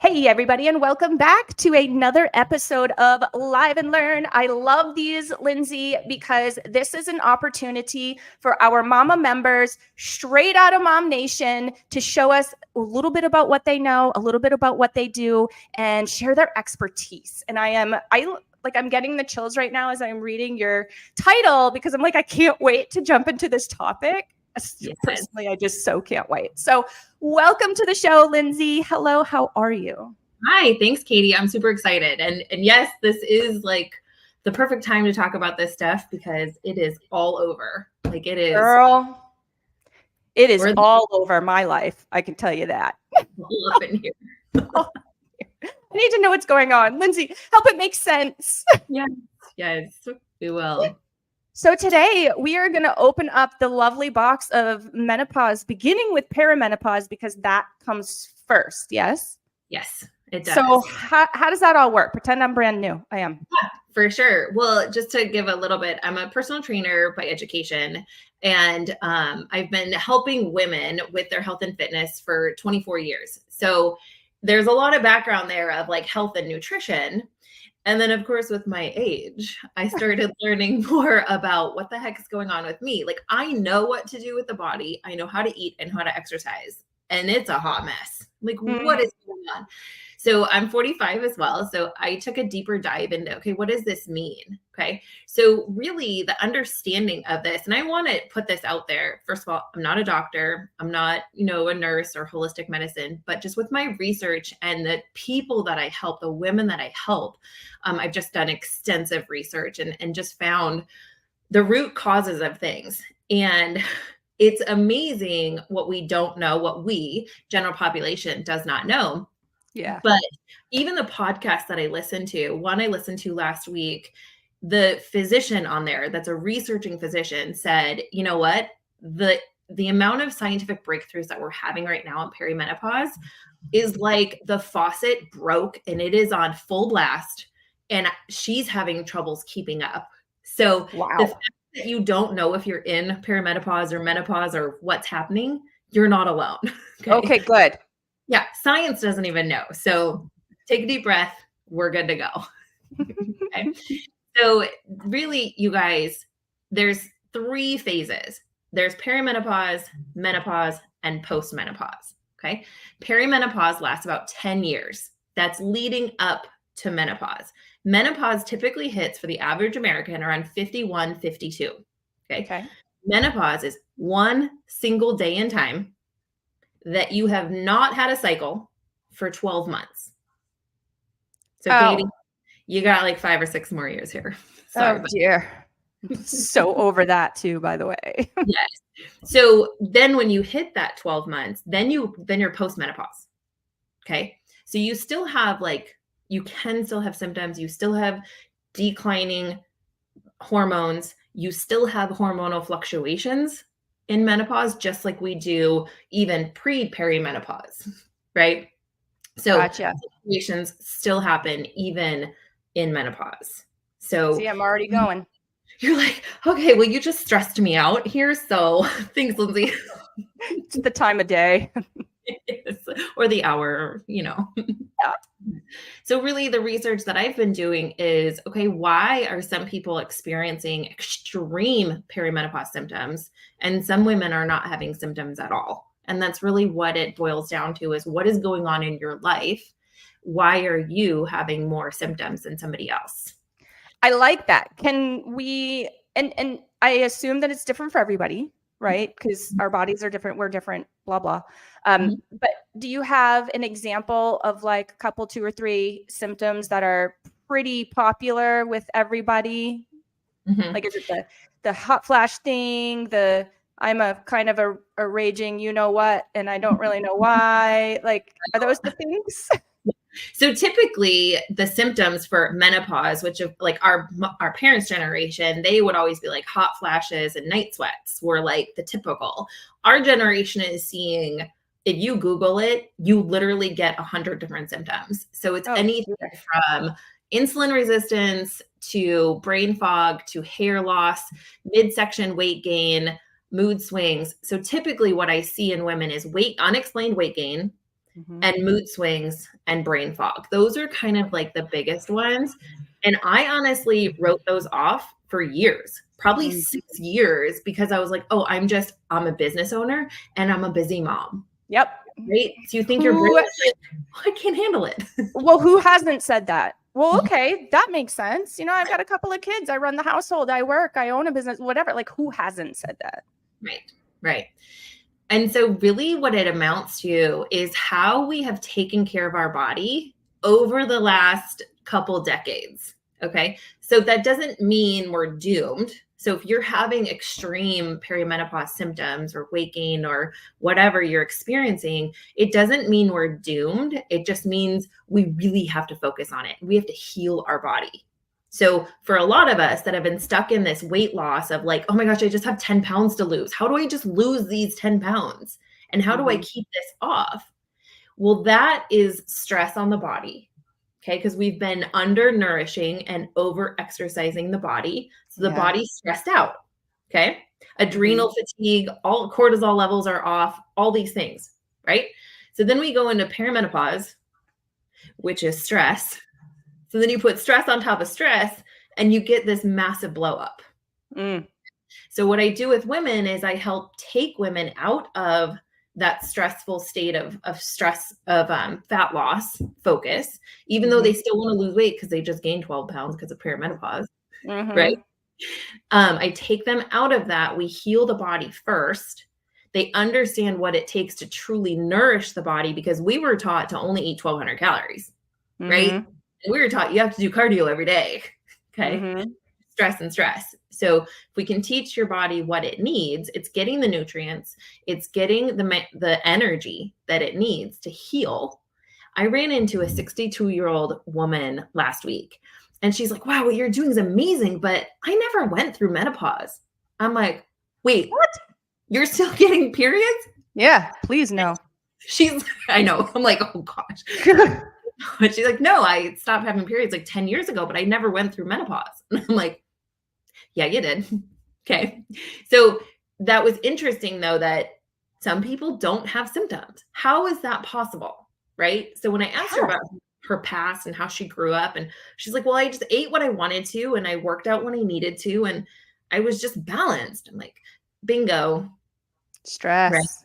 Hey, everybody, and welcome back to another episode of Live and Learn. I love these, Lindsay, because this is an opportunity for our mama members straight out of MOMnation to show us a little bit about what they know, a little bit about what they do, and share their expertise. And I'm getting the chills right now as I'm reading your title because I'm like, I can't wait to jump into this topic. Yes. Personally, I just so can't wait. So welcome to the show, Lindsay. Hello, how are you? Hi, thanks, Katie. I'm super excited. And yes, this is like the perfect time to talk about this stuff because it is all over. Like it is. Girl, it is all over my life. I can tell you that. All up in here. I need to know what's going on. Lindsay, help it make sense. Yes, we will. So today we are going to open up the lovely box of menopause, beginning with perimenopause, because that comes first. Yes? Yes, it does. So how does that all work? Pretend I'm brand new. I am. Yeah, for sure. Well, just to give a little bit, I'm a personal trainer by education, and I've been helping women with their health and fitness for 24 years. So there's a lot of background there of like health and nutrition. And then, of course, with my age, I started learning more about what the heck is going on with me. Like, I know what to do with the body. I know how to eat and how to exercise. And it's a hot mess. Like, what is going on? So I'm 45 as well. So I took a deeper dive into, okay, what does this mean? Okay. So really the understanding of this, and I want to put this out there. First of all, I'm not a doctor. I'm not, a nurse or holistic medicine, but just with my research and the people that I help, the women that I help, I've just done extensive research and just found the root causes of things. And it's amazing what we don't know, what we, general population, does not know. Yeah. But even the podcast that I listened to, one I listened to last week, the physician on there that's a researching physician said, you know what, the amount of scientific breakthroughs that we're having right now in perimenopause is like the faucet broke and it is on full blast and she's having troubles keeping up. So the fact that you don't know if you're in perimenopause or menopause or what's happening, you're not alone. Okay, good. Yeah, science doesn't even know. So take a deep breath. We're good to go. Okay. So really, you guys, there's 3 phases. There's perimenopause, menopause, and postmenopause. Okay. Perimenopause lasts about 10 years. That's leading up to menopause. Menopause typically hits for the average American around 51, 52. Okay. Menopause is one single day in time that you have not had a cycle for 12 months. So Katie, you got like 5 or 6 more years here. Sorry, dear. So over that too, by the way. Yes. So then when you hit that 12 months, then you're postmenopause. Okay. So you still have you can still have symptoms. You still have declining hormones. You still have hormonal fluctuations in menopause, just like we do even pre-perimenopause, right? So fluctuations still happen even in menopause. So see, I'm already going. You're like, okay, well, you just stressed me out here. So thanks, Lindsay. It's the time of day. Or the hour, Yeah. So really the research that I've been doing is, okay, why are some people experiencing extreme perimenopause symptoms and some women are not having symptoms at all? And that's really what it boils down to is what is going on in your life? Why are you having more symptoms than somebody else? I like that. Can we, and I assume that it's different for everybody, right? Because our bodies are different. We're different, blah, blah. But do you have an example of like a couple, 2 or 3 symptoms that are pretty popular with everybody? Like, is it the hot flash thing? I'm a kind of a raging, you know what? And I don't really know why. Like, are those the things? So typically the symptoms for menopause, which of like our parents' generation, they would always be like hot flashes and night sweats were like the typical. Our generation is seeing, if you Google it, you literally get 100 different symptoms. So it's anything from insulin resistance to brain fog to hair loss, midsection weight gain, mood swings. So typically what I see in women is unexplained weight gain, and mood swings and brain fog. Those are kind of like the biggest ones. And I honestly wrote those off for years, probably 6 years, because I was like, oh, I'm a business owner and I'm a busy mom. Yep. Right. So you think your brain is like, oh, I can't handle it. Well, who hasn't said that? Well, okay, that makes sense. You know, I've got a couple of kids. I run the household. I work. I own a business, whatever. Like, who hasn't said that? Right. Right. And so really what it amounts to is how we have taken care of our body over the last couple decades. Okay. So that doesn't mean we're doomed. So if you're having extreme perimenopause symptoms or weight gain or whatever you're experiencing, it doesn't mean we're doomed. It just means we really have to focus on it. We have to heal our body. So for a lot of us that have been stuck in this weight loss of like, oh my gosh, I just have 10 pounds to lose. How do I just lose these 10 pounds? And how do I keep this off? Well, that is stress on the body. Okay. Because we've been undernourishing and over exercising the body. So the body's stressed out. Okay. Adrenal fatigue, all cortisol levels are off, all these things. Right. So then we go into perimenopause, which is stress. So then you put stress on top of stress and you get this massive blow up. So what I do with women is I help take women out of that stressful state of stress, of fat loss focus, even though they still want to lose weight because they just gained 12 pounds because of perimenopause, right? I take them out of that. We heal the body first. They understand what it takes to truly nourish the body because we were taught to only eat 1,200 calories, right? And we were taught you have to do cardio every day, okay? Stress and stress. So if we can teach your body what it needs, it's getting the nutrients, it's getting the energy that it needs to heal. I ran into a 62-year-old woman last week and she's like, wow, what you're doing is amazing, but I never went through menopause. I'm like, wait, what? You're still getting periods? Yeah, please no. I know. I'm like, oh gosh. But she's like, no, I stopped having periods like 10 years ago, but I never went through menopause. And I'm like, yeah, you did. Okay. So that was interesting though, that some people don't have symptoms. How is that possible? Right. So when I asked her about her past and how she grew up, and she's like, well, I just ate what I wanted to, and I worked out when I needed to, and I was just balanced. I'm like, bingo. Stress.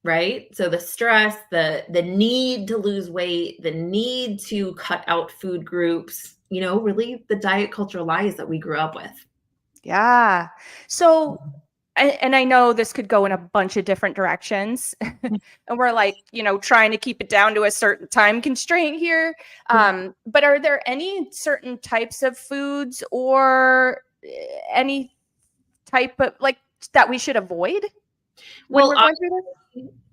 Right. So the stress, the need to lose weight, the need to cut out food groups, you know, really the diet culture lies that we grew up with. Yeah. So, and I know this could go in a bunch of different directions and we're like, you know, trying to keep it down to a certain time constraint here. But are there any certain types of foods or any type of like that we should avoid? Well,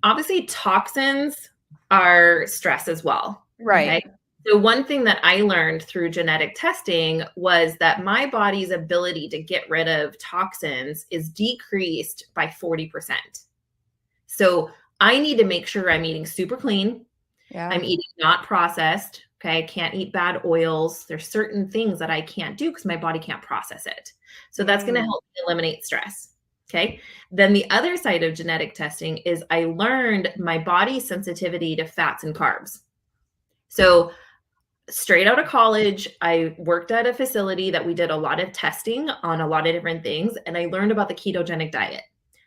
obviously toxins are stress as well. Right. Okay? So one thing that I learned through genetic testing was that my body's ability to get rid of toxins is decreased by 40%. So I need to make sure I'm eating super clean. Yeah. I'm eating not processed. Okay. I can't eat bad oils. There's certain things that I can't do because my body can't process it. So that's going to help me eliminate stress. Okay. Then the other side of genetic testing is I learned my body's sensitivity to fats and carbs. So straight out of college, I worked at a facility that we did a lot of testing on a lot of different things. And I learned about the ketogenic diet.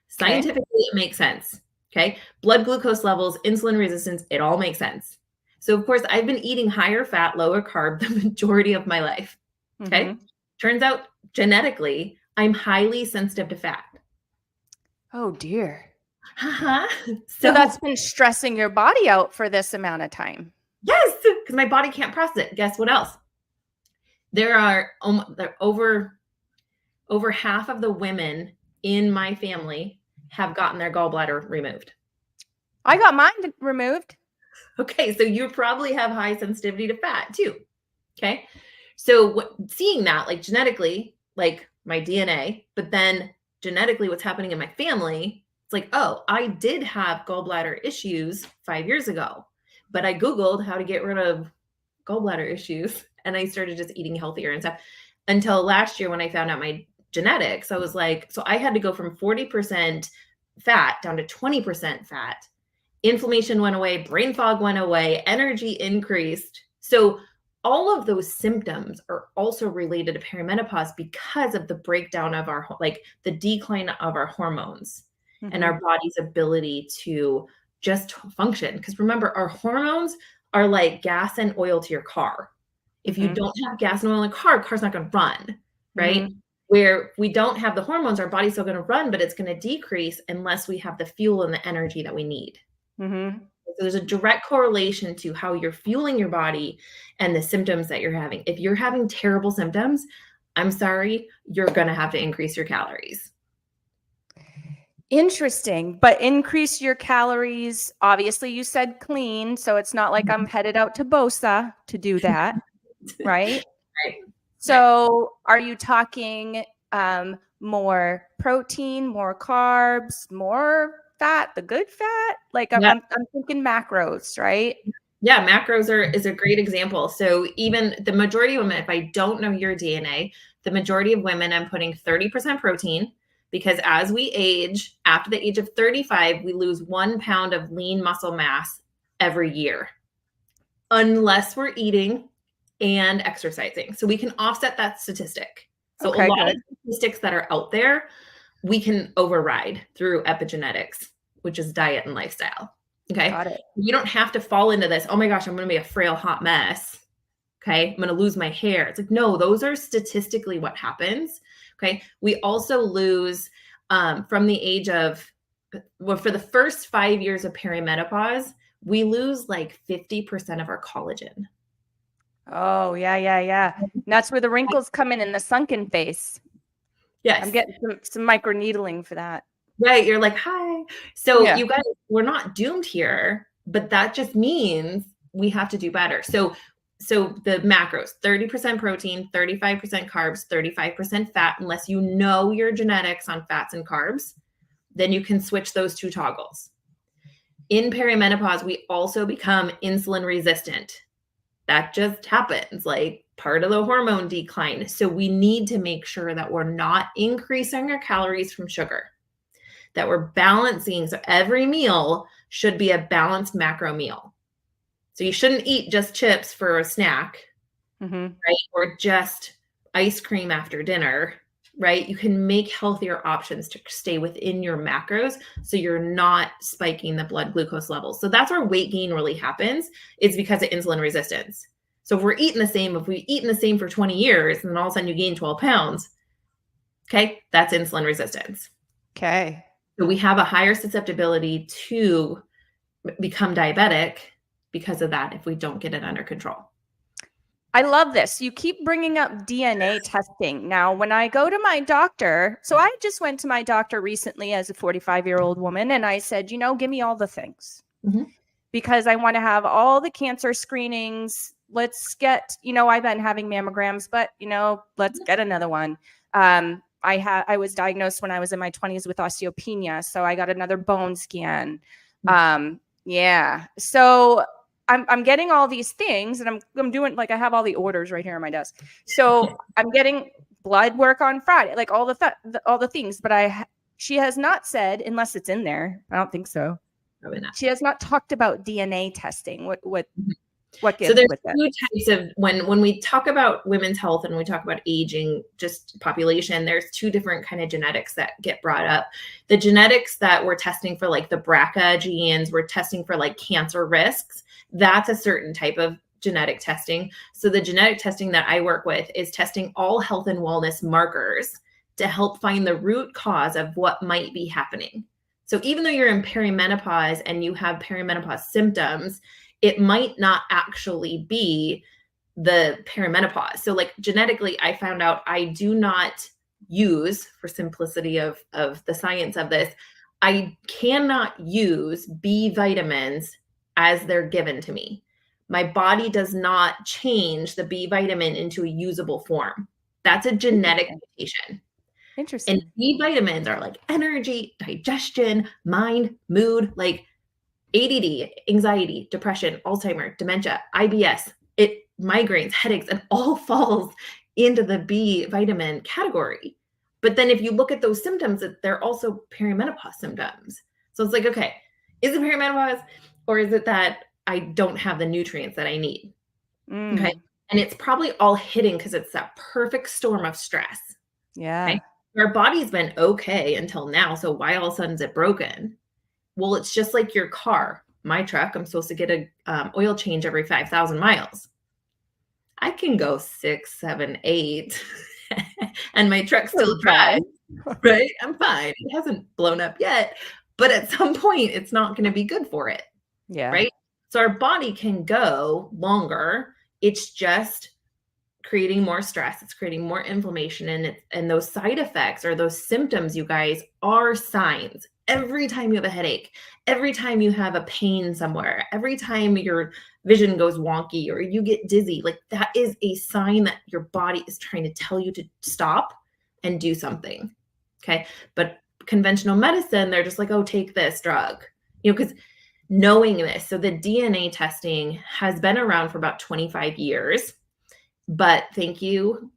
Scientifically, it makes sense. Okay. Blood glucose levels, insulin resistance, it all makes sense. So of course, I've been eating higher fat, lower carb the majority of my life. Okay. Turns out genetically, I'm highly sensitive to fat. Oh dear. So that's been stressing your body out for this amount of time. Yes, because my body can't process it. Guess what else? There are over half of the women in my family have gotten their gallbladder removed. I got mine removed. Okay, so you probably have high sensitivity to fat too. Okay, so seeing that, like genetically, like my DNA, but then genetically what's happening in my family, it's like, oh, I did have gallbladder issues 5 years ago. But I Googled how to get rid of gallbladder issues and I started just eating healthier and stuff until last year when I found out my genetics. I was like, so I had to go from 40% fat down to 20% fat inflammation went away, brain fog went away, energy increased. So all of those symptoms are also related to perimenopause because of the breakdown of our, like the decline of our hormones and our body's ability to just function. Because remember, our hormones are like gas and oil to your car. If you don't have gas and oil in a car, car's not going to run, right? Where we don't have the hormones, our body's still going to run, but it's going to decrease unless we have the fuel and the energy that we need. So there's a direct correlation to how you're fueling your body and the symptoms that you're having. If you're having terrible symptoms, I'm sorry, you're going to have to increase your calories. Interesting, but increase your calories. Obviously, you said clean, so it's not like I'm headed out to Bosa to do that, right? Right. So are you talking more protein, more carbs, more fat, the good fat? Like I'm thinking macros, right? Yeah, macros is a great example. So even the majority of women, if I don't know your DNA, the majority of women, I'm putting 30% protein, because as we age, after the age of 35, we lose 1 pound of lean muscle mass every year, unless we're eating and exercising. So we can offset that statistic. So a lot of statistics that are out there, we can override through epigenetics, which is diet and lifestyle. Okay. Got it. You don't have to fall into this, oh my gosh, I'm going to be a frail hot mess. Okay. I'm going to lose my hair. It's like, no, those are statistically what happens. Okay. We also lose from the age of, well, for the first 5 years of perimenopause, we lose like 50% of our collagen. Oh, yeah. And that's where the wrinkles come in the sunken face. Yes. I'm getting some micro needling for that. Right. You're like, hi. So you guys, we're not doomed here, but that just means we have to do better. So the macros, 30% protein, 35% carbs, 35% fat, unless you know your genetics on fats and carbs, then you can switch those two toggles. In perimenopause, we also become insulin resistant. That just happens, like part of the hormone decline. So we need to make sure that we're not increasing our calories from sugar, that we're balancing. So every meal should be a balanced macro meal. So you shouldn't eat just chips for a snack, right? Or just ice cream after dinner, right? You can make healthier options to stay within your macros so you're not spiking the blood glucose levels. So that's where weight gain really happens. It's because of insulin resistance. So if we've eaten the same for 20 years and then all of a sudden you gain 12 pounds, okay, that's insulin resistance. Okay. So we have a higher susceptibility to become diabetic because of that if we don't get it under control. I love this. You keep bringing up DNA testing. Now, when I go to my doctor, so I just went to my doctor recently as a 45-year-old woman, and I said, give me all the things because I want to have all the cancer screenings. Let's get, I've been having mammograms, but, let's get another one. I was diagnosed when I was in my 20s with osteopenia, so I got another bone scan. So I'm getting all these things, and I'm doing, like, I have all the orders right here on my desk. So I'm getting blood work on Friday, like all the things. But she has not said, unless it's in there. I don't think so. Probably not. She has not talked about DNA testing. What gives so there's with two types of when we talk about women's health and we talk about aging, just population, there's two different kind of genetics that get brought up. The genetics that we're testing for, like the BRCA genes, we're testing for like cancer risks. That's a certain type of genetic testing. So the genetic testing that I work with is testing all health and wellness markers to help find the root cause of what might be happening. So even though you're in perimenopause and you have perimenopause symptoms, it might not actually be the perimenopause. So like genetically, I found out I do not use, for simplicity of the science of this, I cannot use B vitamins as they're given to me. My body does not change the B vitamin into a usable form. That's a genetic mutation. Interesting. And B vitamins are like energy, digestion, mind, mood, like ADD, anxiety, depression, Alzheimer's, dementia, IBS, migraines, headaches, and all falls into the B vitamin category. But then if you look at those symptoms, they're also perimenopause symptoms. So it's like, okay, Is it perimenopause, or is it that I don't have the nutrients that I need? Okay. Mm, And it's probably all hitting because it's that perfect storm of stress. Okay. yeah. Our body's been okay until now. So why all of a sudden is it broken? Well, it's just like your car. My truck, I'm supposed to get a oil change every 5,000 miles. I can go 6, 7, 8, and my truck still Totally drives, fine. right? I'm fine. It hasn't blown up yet, but at some point, it's not going to be good for it, Yeah. right? So our body can go longer. It's just creating more stress. It's creating more inflammation, and those side effects or those symptoms, you guys, are signs. Every time you have a headache, every time you have a pain somewhere, every time your vision goes wonky or you get dizzy, like that is a sign that your body is trying to tell you to stop and do something. Okay. But conventional medicine, they're just like, oh, take this drug, because knowing this. So the DNA testing has been around for about 25 years. But thank you,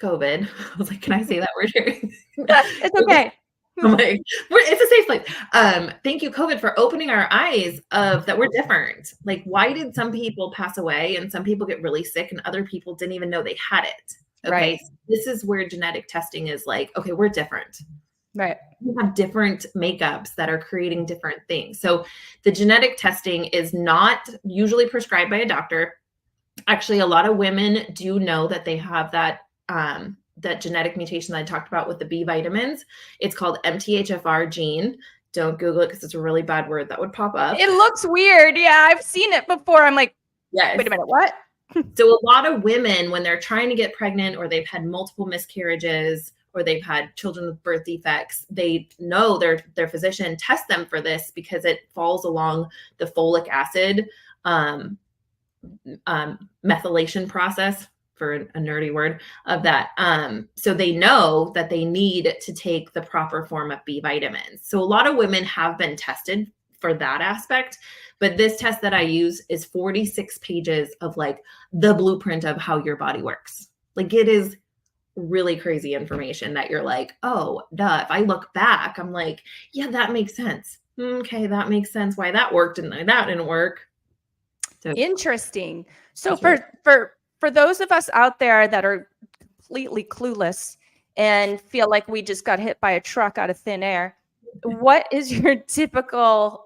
COVID. I was like, can I say that word here? It's okay. I'm like, it's a safe place. Thank you, COVID, for opening our eyes of that we're different. Like, why did some people pass away and some people get really sick and other people didn't even know they had it? Okay. Right. So this is where genetic testing is like, okay, we're different. Right. We have different makeups that are creating different things. So the genetic testing is not usually prescribed by a doctor. Actually, a lot of women do know that they have that that genetic mutation that I talked about with the B vitamins. It's called MTHFR gene. Don't Google it because it's a really bad word that would pop up. It looks weird. Yeah, I've seen it before. I'm like, Yes. wait a minute, what? So a lot of women, when they're trying to get pregnant or they've had multiple miscarriages or they've had children with birth defects, they know their physician tests them for this because it falls along the folic acid methylation process, for a nerdy word of that. So they know that they need to take the proper form of B vitamins. So a lot of women have been tested for that aspect, but this test that I use is 46 pages of like the blueprint of how your body works. Like it is really crazy information that you're like, oh, duh. If I look back, I'm like, yeah, that makes sense. Okay, that makes sense why that worked and that didn't work. So Interesting. So for those of us out there that are completely clueless and feel like we just got hit by a truck out of thin air, what is your typical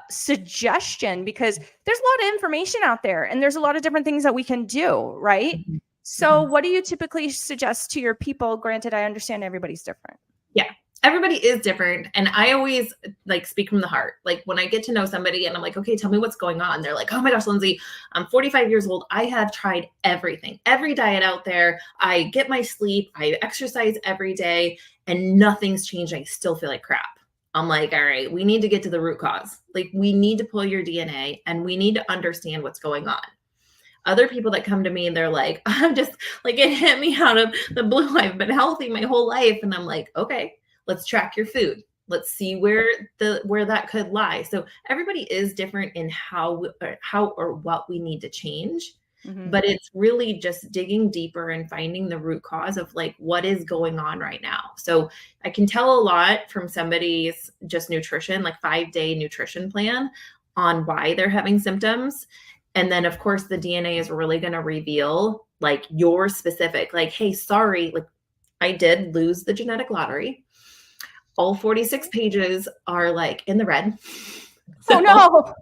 suggestion? Because there's a lot of information out there and there's a lot of different things that we can do, right? Mhm. So what do you typically suggest to your people? Granted, I understand everybody's different. Yeah, everybody is different. And I always like speak from the heart. Like when I get to know somebody and I'm like, okay, tell me what's going on. They're like, oh my gosh, Lindsay, I'm 45 years old. I have tried everything, every diet out there. I get my sleep. I exercise every day and nothing's changed. I still feel like crap. I'm like, all right, we need to get to the root cause. Like we need to pull your DNA and we need to understand what's going on. Other people that come to me and they're like, I'm just like, it hit me out of the blue. I've been healthy my whole life. And I'm like, okay, let's track your food. Let's see where that could lie. So everybody is different in how or what we need to change. Mm-hmm. But it's really just digging deeper and finding the root cause of like what is going on right now. So I can tell a lot from somebody's just nutrition, like 5-day nutrition plan on why they're having symptoms. And then of course the DNA is really going to reveal like your specific, like, hey, sorry, like I did lose the genetic lottery. All 46 pages are like in the red. So, oh no.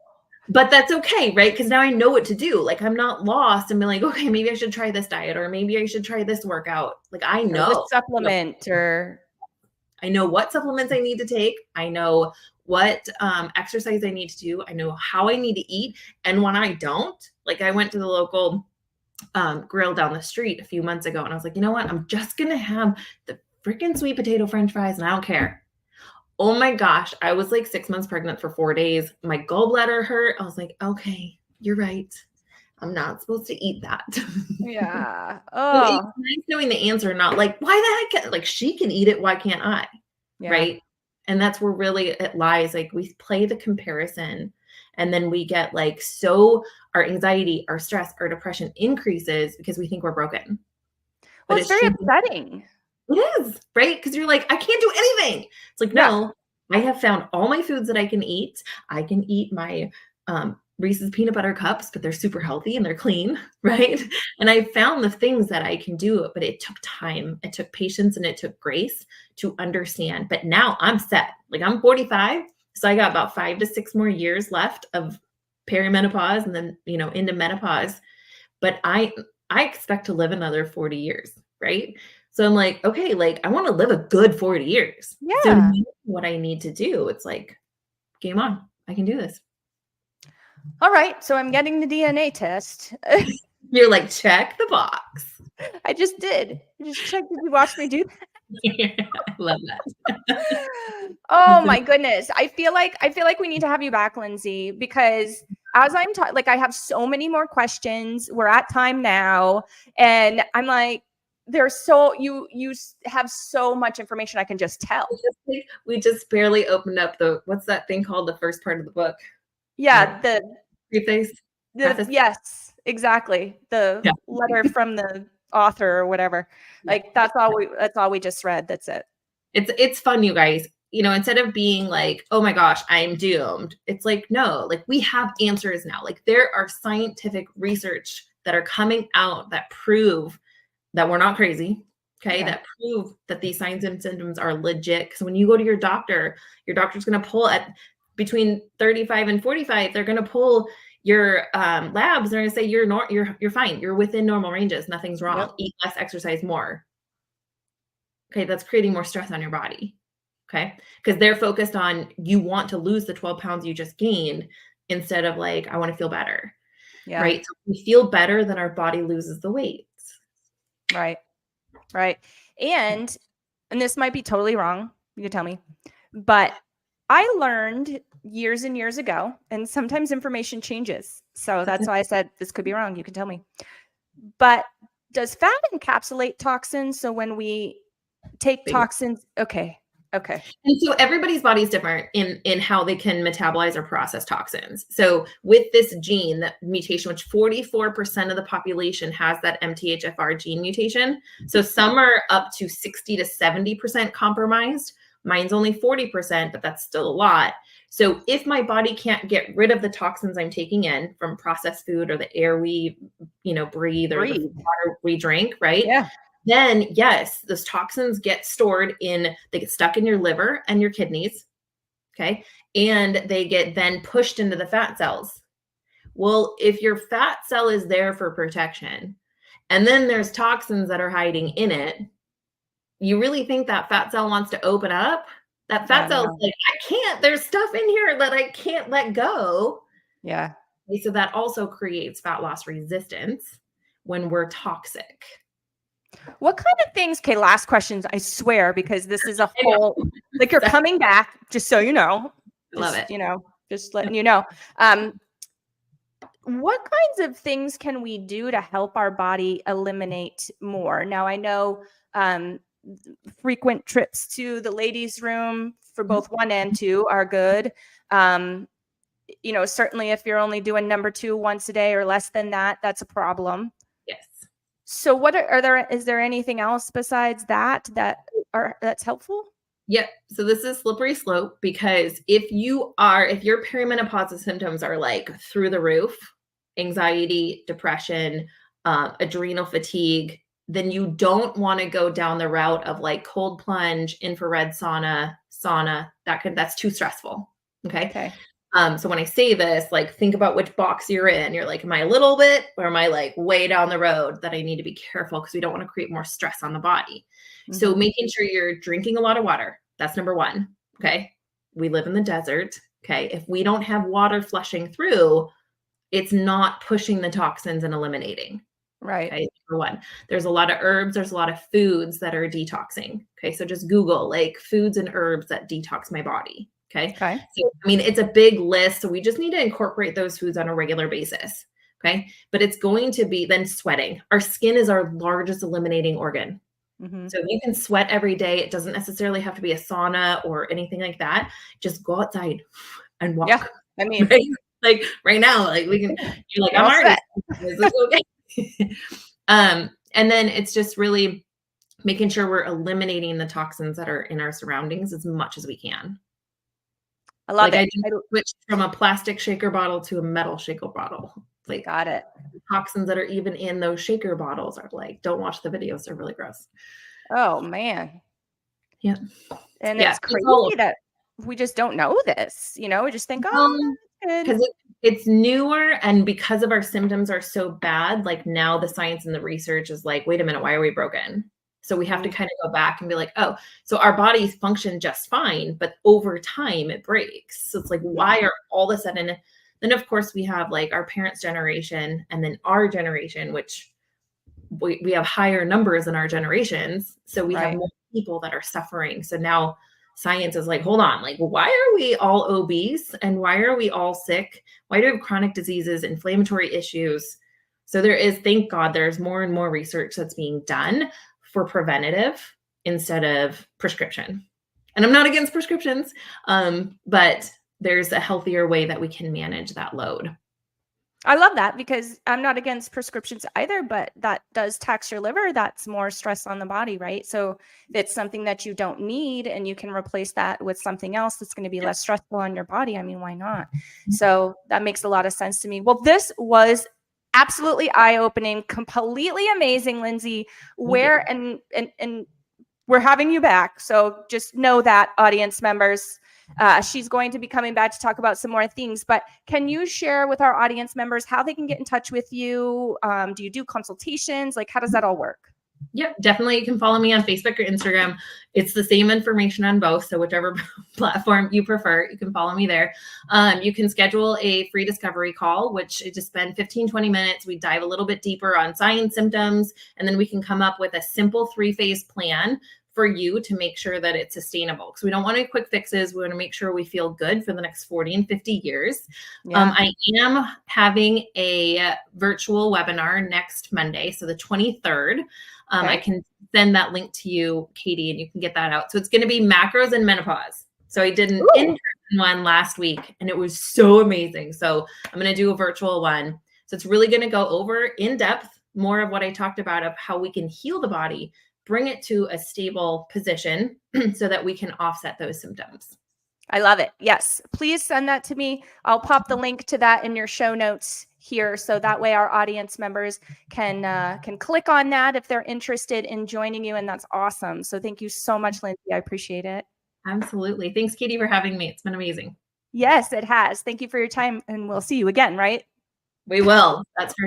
But that's okay, right? Because now I know what to do. Like I'm not lost and be like, okay, maybe I should try this diet or maybe I should try this workout. Like I know. Supplement or I know what supplements I need to take. I know what exercise I need to do. I know how I need to eat. And when I don't, like I went to the local grill down the street a few months ago and I was like, you know what? I'm just going to have the freaking sweet potato French fries and I don't care. Oh my gosh. I was like 6 months pregnant for 4 days. My gallbladder hurt. I was like, okay, you're right. I'm not supposed to eat that. Yeah. Oh. So it's nice knowing the answer, not like, why the heck? Like she can eat it. Why can't I? Yeah. Right. And that's where really it lies. Like we play the comparison and then we get like, so our anxiety, our stress, our depression increases because we think we're broken. Well, it's very upsetting. It is, right? Because you're like, I can't do anything. It's like, no, I have found all my foods that I can eat. I can eat my Reese's peanut butter cups, but they're super healthy and they're clean, right? And I found the things that I can do, but it took time. It took patience and it took grace to understand. But now I'm set. Like I'm 45, so I got about 5 to 6 more years left of perimenopause and then, into menopause. But I expect to live another 40 years, right? So I'm like, okay, like I want to live a good 40 years. So Yeah. now what I need to do, it's like, game on. I can do this. All right. So I'm getting the DNA test. You're like, check the box. I just did. I just checked. Did you watch me do I love that. Oh my goodness. I feel like we need to have you back, Lindsay, because as I'm like I have so many more questions. We're at time now, and I'm like, there's so you have so much information I can just tell. We just barely opened up what's that thing called, the first part of the book? Yeah, Preface. yes, exactly. The letter from the author or whatever. Like that's all we just read. That's it. It's fun, you guys. Instead of being like, oh my gosh, I'm doomed. It's like, no, like we have answers now. Like there are scientific research that are coming out that prove that we're not crazy. Okay. Yeah. That prove that these signs and symptoms are legit. Because when you go to your doctor's going to pull at between 35 and 45, they're going to pull your labs. They're going to say you're fine. You're within normal ranges. Nothing's wrong. Yep. Eat less, exercise more. Okay. That's creating more stress on your body. Okay. Because they're focused on, you want to lose the 12 pounds you just gained instead of like, I want to feel better. Yeah. Right. So we feel better, then our body loses the weight. Right. Right. And this might be totally wrong. You can tell me, but I learned years and years ago, and sometimes information changes. So that's why I said this could be wrong. You can tell me. But does fat encapsulate toxins? So when we take toxins, okay. And so everybody's body is different in how they can metabolize or process toxins. So with this gene, that mutation, which 44% of the population has that MTHFR gene mutation. So some are up to 60 to 70% compromised. Mine's only 40%, but that's still a lot. So if my body can't get rid of the toxins I'm taking in from processed food or the air we, breathe or the water we drink, right? Yeah. Then yes, those toxins get stored they get stuck in your liver and your kidneys. Okay. And they get then pushed into the fat cells. Well, if your fat cell is there for protection, and then there's toxins that are hiding in it, you really think that fat cell wants to open up? That fat cell is like, I can't, there's stuff in here that I can't let go. Yeah. So that also creates fat loss resistance when we're toxic. What kind of things? Okay, last questions, I swear, because this is a whole, like you're coming back, just so you know. Love it. Just letting you know. What kinds of things can we do to help our body eliminate more? Now, I know frequent trips to the ladies' room for both 1 and 2 are good. Certainly if you're only doing number 2 once a day or less than that, that's a problem. Yes. So is there anything else besides that's helpful? Yep. So this is slippery slope, because if your perimenopause symptoms are like through the roof, anxiety, depression, adrenal fatigue, then you don't want to go down the route of like cold plunge, infrared sauna. That's too stressful. Okay. So when I say this, like, think about which box you're in. You're like, am I a little bit, or am I like way down the road that I need to be careful, because we don't want to create more stress on the body. Mm-hmm. So making sure you're drinking a lot of water. That's number 1. Okay. We live in the desert. Okay. If we don't have water flushing through, it's not pushing the toxins and eliminating. Right. Okay. Number 1, there's a lot of herbs. There's a lot of foods that are detoxing. Okay. So just Google like foods and herbs that detox my body. Okay. So, it's a big list. So we just need to incorporate those foods on a regular basis. Okay. But it's going to be then sweating. Our skin is our largest eliminating organ. Mm-hmm. So you can sweat every day. It doesn't necessarily have to be a sauna or anything like that. Just go outside and walk. Yeah. Right? Like right now, like you're like, I'm already, is this okay? And then it's just really making sure we're eliminating the toxins that are in our surroundings as much as we can. I love Like I it. just switched from a plastic shaker bottle to a metal shaker bottle. Like Got it. the toxins that are even in those shaker bottles are like, don't watch the videos. They're really gross. Oh man. Yeah. And Yeah. it's It's all crazy that we just don't know this, we just think, oh, um, it's good. because it's newer, and because of our symptoms are so bad, like now the science and the research is like, wait a minute, why are we broken? So we have to kind of go back and be like, oh, so our bodies function just fine, but over time it breaks. So it's like, why are all of a sudden, then of course we have like our parents' generation and then our generation, which we have higher numbers in our generations. So we have Right. more people that are suffering. So now science is like, hold on, like, why are we all obese and why are we all sick? Why do we have chronic diseases, inflammatory issues? So there is, thank God, there's more and more research that's being done for preventative instead of prescription. And I'm not against prescriptions, but there's a healthier way that we can manage that load. I love that because I'm not against prescriptions either, but that does tax your liver. That's more stress on the body, right? So if it's something that you don't need and you can replace that with something else that's going to be less stressful on your body, I mean, why not? So that makes a lot of sense to me. Well, this was absolutely eye-opening, completely amazing, Lindsay. Where and we're having you back. So just know that, audience members. She's going to be coming back to talk about some more things, but can you share with our audience members how they can get in touch with you? Do you do consultations? Like, how does that all work? Yep, definitely. You can follow me on Facebook or Instagram. It's the same information on both. So whichever platform you prefer, you can follow me there. You can schedule a free discovery call, which it just spend 15, 20 minutes. We dive a little bit deeper on signs, symptoms, and then we can come up with a simple 3-phase plan for you to make sure that it's sustainable. Because we don't want any quick fixes. We want to make sure we feel good for the next 40 and 50 years. Yeah. I am having a virtual webinar next Monday, so the 23rd. Okay. I can send that link to you, Katie, and you can get that out. So it's going to be macros and menopause. So I did an in-person one last week and it was so amazing. So I'm going to do a virtual one. So it's really going to go over in depth more of what I talked about of how we can heal the body, bring it to a stable position so that we can offset those symptoms. I love it. Yes. Please send that to me. I'll pop the link to that in your show notes here. So that way our audience members can click on that if they're interested in joining you. And that's awesome. So thank you so much, Lindsay. I appreciate it. Absolutely. Thanks, Katie, for having me. It's been amazing. Yes, it has. Thank you for your time. And we'll see you again, right? We will. That's for